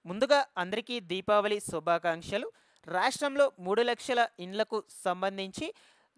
ముందుగా అందరికీ దీపావళి శుభాకాంక్షలు. రాష్ట్రంలో 3,00,000 ఇండ్లకు సంబంధించి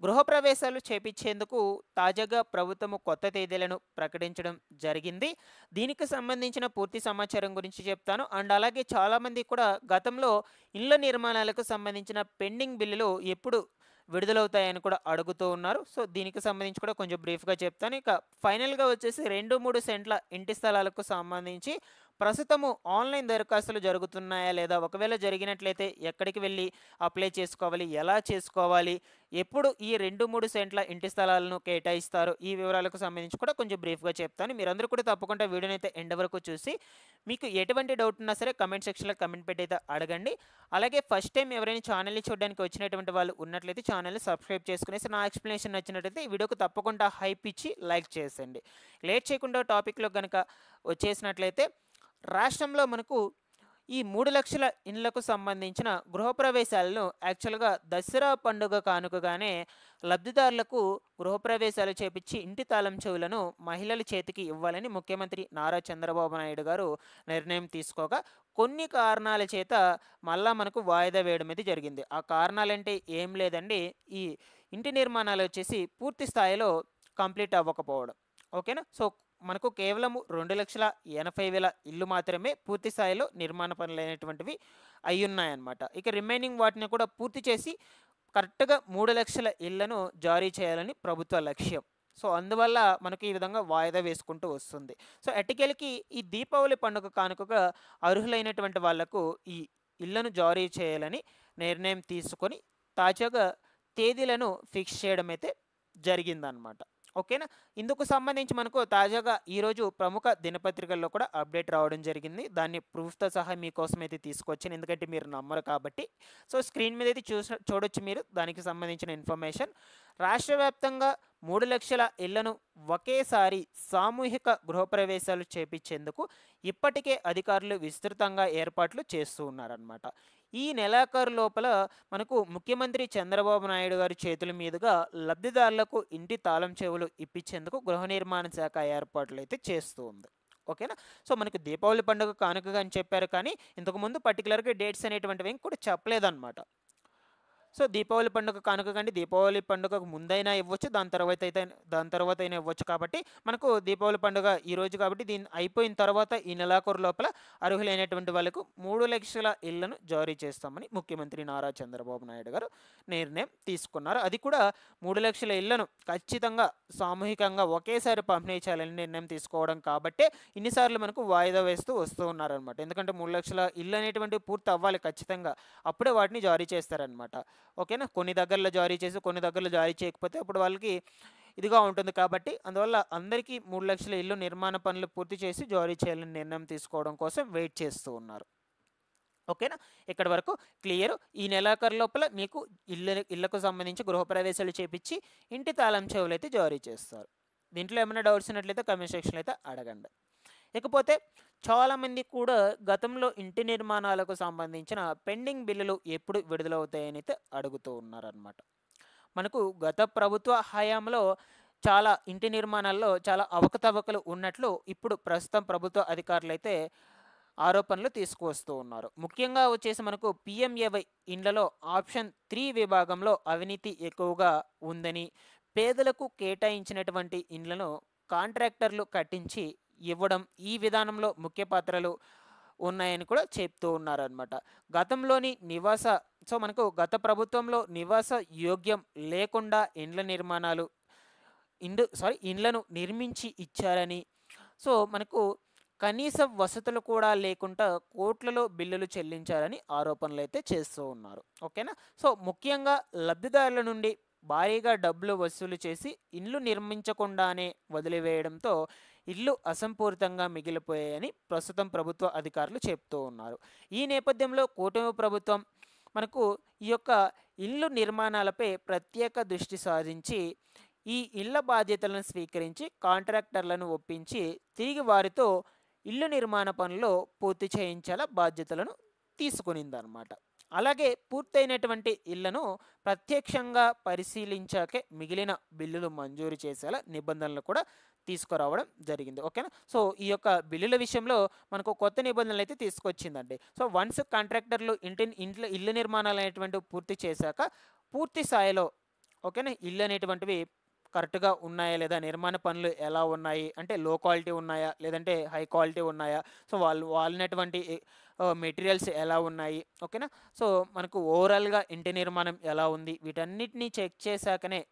గృహప్రవేశాలు చేపిచ్చేందుకు తాజాగా ప్రభుత్వము కొత్త తేదీలను ప్రకటించడం జరిగింది. దీనికి సంబంధించిన పూర్తి సమాచారం గురించి చెప్తాను. అండ్ అలాగే చాలామంది కూడా గతంలో ఇళ్ల నిర్మాణాలకు సంబంధించిన పెండింగ్ బిల్లులు ఎప్పుడు విడుదలవుతాయని కూడా అడుగుతూ ఉన్నారు. సో, దీనికి సంబంధించి కూడా కొంచెం బ్రీఫ్‌గా చెప్తాను. ఇక ఫైనల్‌గా వచ్చేసి 2, 3 సెంట్ల ఇంటి స్థలాలకు సంబంధించి ప్రస్తుతము ఆన్‌లైన్ దరఖాస్తులు జరుగుతున్నాయా లేదా? ఒకవేళ జరిగినట్లయితే ఎక్కడికి వెళ్లి అప్లై చేసుకోవాలి? ఎలా చేసుకోవాలి? ఎప్పుడు ఈ 2, 3 సెంట్ల ఇంటి స్థలాలను కేటాయిస్తారు? ఈ వివరాలకు సంబంధించి కూడా కొంచెం బ్రీఫ్‌గా చెప్తాను. మీరందరూ కూడా తప్పకుండా వీడియోనైతే ఎండ్ వరకు చూసి మీకు ఎటువంటి డౌట్ ఉన్నా సరే కామెంట్ సెక్షన్‌లో కామెంట్ పెట్టి అయితే అడగండి. అలాగే ఫస్ట్ టైం ఎవరైనా ఛానల్‌ని చూడడానికి వచ్చినటువంటి వాళ్ళు ఉన్నట్లయితే ఛానల్‌ని సబ్స్క్రైబ్ చేసుకునేసి నా ఎక్స్‌ప్లనేషన్ నచ్చినట్లయితే ఈ వీడియోకి తప్పకుండా హైప్ ఇచ్చి లైక్ చేసేయండి. లేట్ చేయకుండా టాపిక్‌లోకి గనక వచ్చేసినట్లయితే రాష్ట్రంలో మనకు ఈ 3,00,000 ఇండ్లకు సంబంధించిన గృహప్రవేశాలను యాక్చువల్‌గా దసరా పండుగ కానుకగానే లబ్ధిదారులకు గృహప్రవేశాలు చేపించి ఇంటి తాళం చెవులను మహిళల చేతికి ఇవ్వాలని ముఖ్యమంత్రి నారా చంద్రబాబు నాయుడు గారు నిర్ణయం తీసుకోగా కొన్ని కారణాల చేత మళ్ళా మనకు వాయిదా వేయడం అయితే జరిగింది. ఆ కారణాలంటే ఏం లేదండి. ఈ ఇంటి నిర్మాణాలు వచ్చేసి పూర్తి స్థాయిలో కంప్లీట్ అవ్వకపోవడం. ఓకేనా? సో, మనకు కేవలం 2,80,000 ఇల్లు మాత్రమే పూర్తి స్థాయిలో నిర్మాణ పనులైనటువంటివి అయ్యున్నాయన్నమాట. ఇక రిమైనింగ్ వాటిని కూడా పూర్తి చేసి కరెక్ట్‌గా 3,00,000 ఇళ్లను జారీ చేయాలని ప్రభుత్వ లక్ష్యం. సో, అందువల్ల మనకి ఈ విధంగా వాయిదా వేసుకుంటూ వస్తుంది. సో, ఎట్టకేలకి ఈ దీపావళి పండుగ కానుకగా అర్హులైనటువంటి వాళ్లకు ఈ ఇళ్లను జారీ చేయాలని నిర్ణయం తీసుకొని తాజాగా తేదీలను ఫిక్స్ చేయడం అయితే జరిగిందనమాట. ఓకేనా? ఇందుకు సంబంధించి మనకు తాజాగా ఈరోజు ప్రముఖ దినపత్రికల్లో కూడా అప్డేట్ రావడం జరిగింది. దాన్ని ప్రూఫ్‌తో సహా మీకోసం అయితే తీసుకొచ్చాను. ఎందుకంటే మీరు నమ్మరు కాబట్టి. సో, స్క్రీన్ మీద అయితే చూడొచ్చు మీరు దానికి సంబంధించిన ఇన్ఫర్మేషన్. రాష్ట్ర వ్యాప్తంగా 3,00,000 ఇళ్లను ఒకేసారి సామూహిక గృహప్రవేశాలు చేపించేందుకు ఇప్పటికే అధికారులు విస్తృతంగా ఏర్పాట్లు చేస్తూ ఉన్నారన్నమాట. ఈ నెలాఖరు లోపల మనకు ముఖ్యమంత్రి చంద్రబాబు నాయుడు గారి చేతుల మీదుగా లబ్ధిదారులకు ఇంటి తాళం చెవులు ఇప్పించేందుకు గృహ నిర్మాణ శాఖ ఏర్పాట్లు అయితే చేస్తూ ఉంది. ఓకేనా? సో, మనకు దీపావళి పండుగ కానుకగా అని చెప్పారు కానీ ఇంతకుముందు పర్టికులర్‌గా డేట్స్ అనేటువంటివి కూడా చెప్పలేదన్నమాట. సో, దీపావళి పండుగ కానుక కండి దీపావళి పండుగకు ముందైనా ఇవ్వచ్చు. దాని తర్వాతైనా ఇవ్వచ్చు కాబట్టి మనకు దీపావళి పండుగ ఈరోజు కాబట్టి దీన్ని అయిపోయిన తర్వాత ఈ నెలాఖరు లోపల అర్హులైనటువంటి వాళ్ళకు 3,00,000 ఇళ్లను జారీ చేస్తామని ముఖ్యమంత్రి నారా చంద్రబాబు నాయుడు గారు నిర్ణయం తీసుకున్నారు. అది కూడా 3,00,000 ఇళ్లను ఖచ్చితంగా సామూహికంగా ఒకేసారి పంపిణీ చేయాలని నిర్ణయం తీసుకోవడం కాబట్టే ఇన్నిసార్లు మనకు వాయిదా వేస్తూ వస్తూ ఉన్నారనమాట. ఎందుకంటే 3,00,000 ఇళ్ళు అనేటువంటివి పూర్తి అవ్వాలి ఖచ్చితంగా. అప్పుడే వాటిని జారీ చేస్తారనమాట. ఓకేనా? కొన్ని దగ్గరలో జారీ చేసి కొన్ని దగ్గరలో జారీ చేయకపోతే అప్పుడు వాళ్ళకి ఇదిగా ఉంటుంది కాబట్టి అందువల్ల అందరికీ 3,00,000 ఇల్లు నిర్మాణ పనులు పూర్తి చేసి జారీ చేయాలని నిర్ణయం తీసుకోవడం కోసం వెయిట్ చేస్తూ ఉన్నారు. ఓకేనా? ఇక్కడి వరకు క్లియర్. ఈ నెలాఖరు లోపల మీకు ఇళ్లకు సంబంధించి గృహప్రవేశాలు చేపించి ఇంటి తాళం చెవులు అయితే జారీ చేస్తారు. దీంట్లో ఏమైనా డౌట్స్ ఉన్నట్లయితే కామెంట్ సెక్షన్లో అయితే అడగండి. ఇకపోతే చాలామంది కూడా గతంలో ఇంటి నిర్మాణాలకు సంబంధించిన పెండింగ్ బిల్లులు ఎప్పుడు విడుదలవుతాయని అయితే అడుగుతూ ఉన్నారనమాట. మనకు గత ప్రభుత్వ హయాంలో చాలా ఇంటి నిర్మాణాల్లో చాలా అవకతవకలు ఉన్నట్లు ఇప్పుడు ప్రస్తుతం ప్రభుత్వ అధికారులు అయితే ఆరోపణలు తీసుకువస్తూ ఉన్నారు. ముఖ్యంగా వచ్చేసి మనకు PMAY ఇండ్లలో ఆప్షన్ 3 విభాగంలో అవినీతి ఎక్కువగా ఉందని, పేదలకు కేటాయించినటువంటి ఇండ్లను కాంట్రాక్టర్లు కట్టించి ఇవ్వడం ఈ విధానంలో ముఖ్య పాత్రలు ఉన్నాయని కూడా చెప్తూ ఉన్నారనమాట. గతంలోని మనకు గత ప్రభుత్వంలో నివాస యోగ్యం లేకుండా ఇండ్లను నిర్మించి ఇచ్చారని, సో మనకు కనీస వసతులు కూడా లేకుండా కోట్లలో బిల్లులు చెల్లించారని ఆరోపణలు అయితే చేస్తూ ఉన్నారు. ఓకేనా? సో, ముఖ్యంగా లబ్ధిదారుల నుండి భారీగా డబ్బులు వసూలు చేసి ఇల్లు నిర్మించకుండానే వదిలివేయడంతో ఇల్లు అసంపూరితంగా మిగిలిపోయాయని ప్రస్తుతం ప్రభుత్వ అధికారులు చెప్తూ ఉన్నారు. ఈ నేపథ్యంలో కూటమి ప్రభుత్వం మనకు ఈ యొక్క ఇల్లు నిర్మాణాలపై ప్రత్యేక దృష్టి సారించి ఈ ఇళ్ల బాధ్యతలను స్వీకరించి కాంట్రాక్టర్లను ఒప్పించి తిరిగి వారితో ఇల్లు నిర్మాణ పనులు పూర్తి చేయించేలా బాధ్యతలను తీసుకునిందన్నమాట. అలాగే పూర్తయినటువంటి ఇళ్లను ప్రత్యక్షంగా పరిశీలించాకే మిగిలిన బిల్లులు మంజూరు చేసేలా నిబంధనలు కూడా తీసుకురావడం జరిగింది. ఓకేనా. సో ఈ యొక్క బిల్లుల విషయంలో మనకు కొత్త నిబంధనలు అయితే తీసుకొచ్చిందండి. సో వన్స్ కాంట్రాక్టర్లు ఇల్లు నిర్మాణాలు అనేటువంటివి పూర్తి చేశాక పూర్తి స్థాయిలో ఓకేనా ఇల్లు అనేటువంటివి కరెక్ట్గా ఉన్నాయా లేదా, నిర్మాణ పనులు ఎలా ఉన్నాయి అంటే లో క్వాలిటీ ఉన్నాయా లేదంటే హై క్వాలిటీ ఉన్నాయా, సో వాళ్ళు వాడినటువంటి మెటీరియల్స్ ఎలా ఉన్నాయి, ఓకేనా. సో మనకు ఓవరాల్గా ఇంటి నిర్మాణం ఎలా ఉంది, వీటన్నిటిని చెక్ చేశాకనే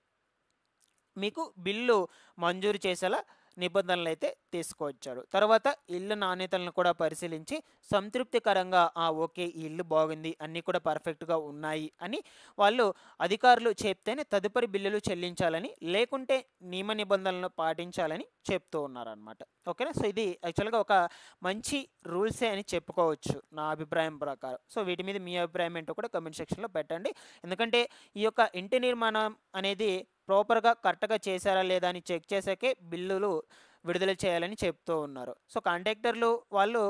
మీకు బిల్లు మంజూరు చేసేలా నిబంధనలు అయితే తీసుకువచ్చారు. తర్వాత ఇల్లు నాణ్యతలను కూడా పరిశీలించి సంతృప్తికరంగా ఓకే ఈ ఇల్లు బాగుంది, అన్నీ కూడా పర్ఫెక్ట్గా ఉన్నాయి అని వాళ్ళు అధికారులు చెప్తేనే తదుపరి బిల్లులు చెల్లించాలని, లేకుంటే నియమ నిబంధనలను పాటించాలని చెప్తూ ఉన్నారనమాట. ఓకేనా. సో ఇది యాక్చువల్గా ఒక మంచి రూల్సే అని చెప్పుకోవచ్చు నా అభిప్రాయం ప్రకారం. సో వీటి మీద మీ అభిప్రాయం ఏంటో కూడా కమెంట్ సెక్షన్లో పెట్టండి. ఎందుకంటే ఈ యొక్క ఇంటి నిర్మాణం అనేది ప్రాపర్గా కరెక్ట్గా చేశారా లేదా అని చెక్ చేసాకే బిల్లులు విడుదల చేయాలని చెప్తూ ఉన్నారు. సో కాంట్రాక్టర్లు వాళ్ళు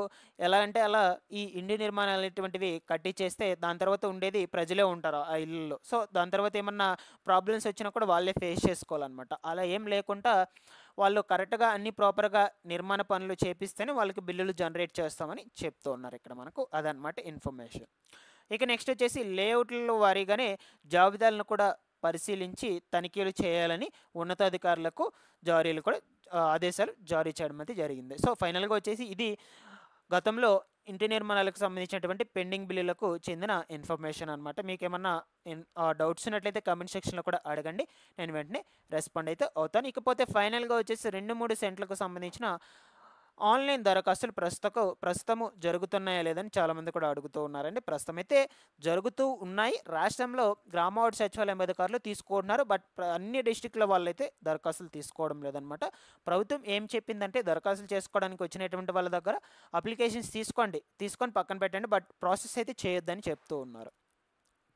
ఎలా అంటే అలా ఈ ఇంటి నిర్మాణాలు అనేటువంటివి కట్టి చేస్తే దాని తర్వాత ఉండేది ప్రజలే ఉంటారు ఆ ఇల్లులో. సో దాని తర్వాత ఏమన్నా ప్రాబ్లమ్స్ వచ్చినా కూడా వాళ్ళే ఫేస్ చేసుకోవాలన్నమాట. అలా ఏం లేకుండా వాళ్ళు కరెక్ట్గా అన్ని ప్రాపర్గా నిర్మాణ పనులు చేపిస్తేనే వాళ్ళకి బిల్లులు జనరేట్ చేస్తామని చెప్తూ ఉన్నారు ఇక్కడ మనకు. అదనమాట ఇన్ఫర్మేషన్. ఇక నెక్స్ట్ వచ్చేసి లేఅవుట్ల వారీగానే జాబితాలను కూడా పరిశీలించి తనిఖీలు చేయాలని ఉన్నతాధికారులకు ఆదేశాలు జారీ చేయడం అయితే జరిగింది. సో ఫైనల్గా వచ్చేసి ఇది గతంలో ఇంటి నిర్మాణాలకు సంబంధించినటువంటి పెండింగ్ బిల్లులకు చెందిన ఇన్ఫర్మేషన్ అనమాట. మీకు ఏమన్నా డౌట్స్ ఉన్నట్లయితే కమెంట్ సెక్షన్లో కూడా అడగండి, నేను వెంటనే రెస్పాండ్ అయితే అవుతాను. ఇకపోతే ఫైనల్గా వచ్చేసి 2-3 సెంట్లకు సంబంధించిన ఆన్లైన్ దరఖాస్తులు ప్రస్తుతము జరుగుతున్నాయా లేదని చాలామంది కూడా అడుగుతూ ఉన్నారండి. ప్రస్తుతం అయితే జరుగుతూ ఉన్నాయి. రాష్ట్రంలో గ్రామ వార్డు సచివాలయం అధికారులు తీసుకుంటున్నారు. బట్ అన్ని డిస్టిక్ల వాళ్ళు అయితే దరఖాస్తులు తీసుకోవడం లేదనమాట. ప్రభుత్వం ఏం చెప్పిందంటే దరఖాస్తులు చేసుకోవడానికి వచ్చినటువంటి వాళ్ళ దగ్గర అప్లికేషన్స్ తీసుకొని పక్కన పెట్టండి, బట్ ప్రాసెస్ అయితే చేయొద్దని చెప్తూ ఉన్నారు.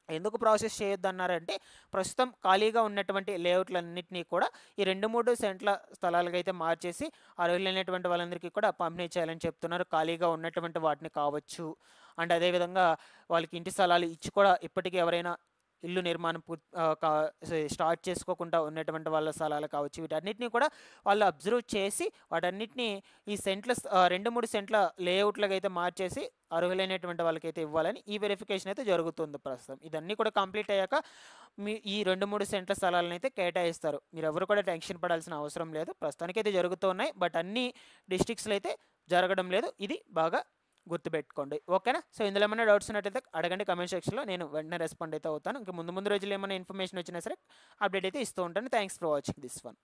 ఎందుకు ప్రాసెస్ చేయొద్దన్నారంటే ప్రస్తుతం ఖాళీగా ఉన్నటువంటి లేఅవుట్లన్నింటినీ కూడా ఈ 2-3 సెంట్ల స్థలాలుగా అయితే మార్చేసి అర్హులైనటువంటి వాళ్ళందరికీ కూడా పంపిణీ చేయాలని చెప్తున్నారు. ఖాళీగా ఉన్నటువంటి వాటిని కావచ్చు, అండ్ అదేవిధంగా వాళ్ళకి ఇంటి స్థలాలు ఇచ్చి కూడా ఇప్పటికీ ఎవరైనా ఇల్లు నిర్మాణం స్టార్ట్ చేసుకోకుండా ఉన్నటువంటి వాళ్ళ స్థలాలు కావచ్చు, వీటన్నిటిని కూడా వాళ్ళు అబ్జర్వ్ చేసి వాటన్నిటిని ఈ 2-3 సెంట్ల లేఅవుట్లుగా అయితే మార్చేసి అర్హులైనటువంటి వాళ్ళకైతే ఇవ్వాలని ఈ వెరిఫికేషన్ అయితే జరుగుతుంది ప్రస్తుతం. ఇదన్నీ కూడా కంప్లీట్ అయ్యాక ఈ 2-3 సెంట్ల స్థలాలను అయితే కేటాయిస్తారు. మీరు ఎవరు కూడా టెన్షన్ పడాల్సిన అవసరం లేదు. ప్రస్తుతానికైతే జరుగుతూ ఉన్నాయి, బట్ అన్ని డిస్ట్రిక్ట్స్లో అయితే జరగడం లేదు. ఇది బాగా గుర్తుపెట్టుకోండి. ఓకేనా. సో ఇందులో ఏమైనా డౌట్స్ ఉన్నట్టయితే అడగండి కమెంట్ సెక్షన్లో, నేను వెంటనే రెస్పాండ్ అయితే అవుతాను. ఇంకా ముందు రోజులు ఏమైనా ఇన్ఫర్మేషన్ వచ్చినా సరే అప్డేట్ అయితే ఇస్తూ ఉంటాను. Thanks for watching this one.